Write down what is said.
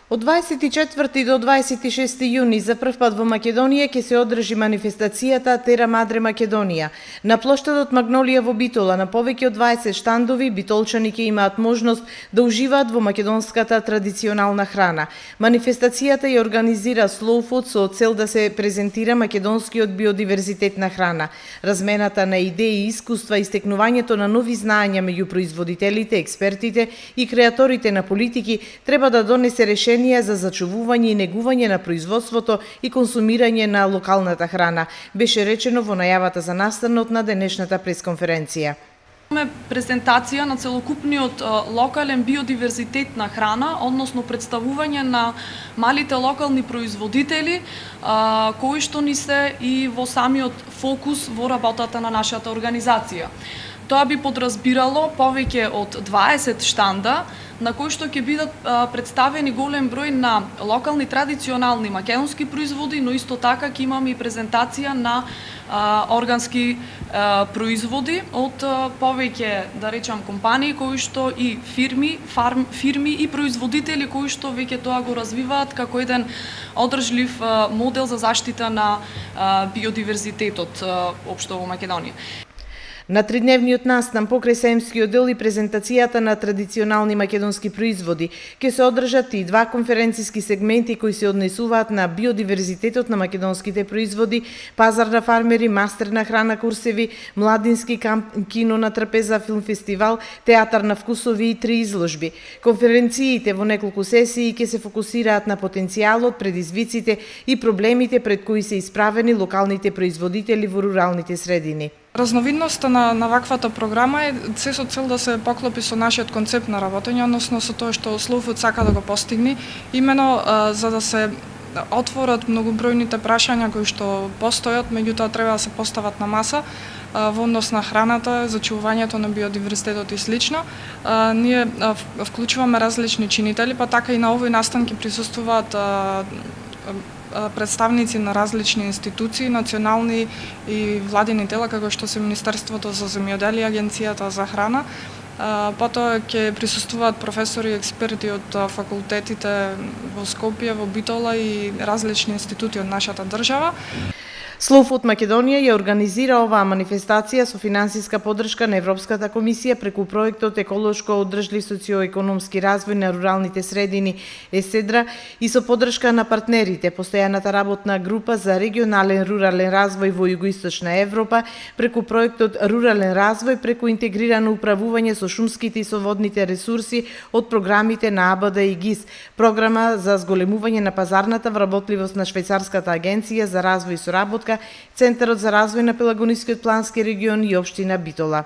Од 24 до 26 јуни за прв пат во Македонија ќе се одржи манифестацијата Тера Мадре Македонија. На плоштадот Магнолија во Битола на повеќе од 20 штандови битолчани ќе имаат можност да уживаат во македонската традиционална храна. Манифестацијата ја организира Slow Food со цел да се презентира македонскиот биодиверзитет на храна, размената на идеи и искуства и стекнувањето на нови знаења меѓу производителите, експертите и креаторите на политики треба да донесе решение за зачувување и негување на производството и консумирање на локалната храна, беше речено во најавата за настанот на денешната пресконференција. Имаме презентација на целокупниот локален биодиверзитет на храна, односно представување на малите локални производители, кои што ни се и во самиот фокус во работата на нашата организација. Тоа би подразбирало повеќе од 20 штанда на кои што ќе бидат представени голем број на локални традиционални македонски производи, но исто така ќе имаме и презентација на органски производи од повеќе, да речам, компании кои што и фирми и производители кои што веќе тоа го развиваат како еден одржлив модел за заштита на биодиверзитетот општо во Македонија. На тридневниот настан покрај Саемскиот дел и презентацијата на традиционални македонски производи ќе се одржат и два конференциски сегменти кои се однесуваат на биодиверзитетот на македонските производи, пазар на фармери, мастер на храна курсеви, младински кино на трапеза, филм фестивал, театар на вкусови и 3 изложби. Конференциите во неколку сесии ќе се фокусираат на потенцијалот, предизвиците и проблемите пред кои се исправени локалните производители во руралните средини. Разновидноста на ваквата програма е се со цел да се поклопи со нашиот концепт на работење, односно со тоа што Slow Food сака да го постигне, имено за да се отворат многобројните прашања кои што постојат, меѓутоа треба да се постават на маса во однос на храната, зачувувањето на биодиверзитетот и слично. Ние вклучуваме различни чинители, па така и на овој настан ќе присуствуваат представници на различни институции, национални и владини тела, како што се Министерството за земјоделие, Агенцијата за храна. Потоа ќе присуствуваат професори и експерти од факултетите во Скопје, во Битола и различни институти од нашата држава. Slow Food Македонија ја организира оваа манифестација со финансиска поддршка на Европската комисија преку проектот Еколошко одржлив социоекономски развој на руралните средини ЕСЕДРА и со поддршка на партнерите, постојаната работна група за регионален рурален развој во Југоисточна Европа, преку проектот Рурален развој преку интегрирано управување со шумските и со водните ресурси од програмите на АБД и ГИС, програма за зголемување на пазарната вработливост на Швајцарската агенција за развој и соработка, Центарот за развој на Пелагонискиот плански регион и општина Битола.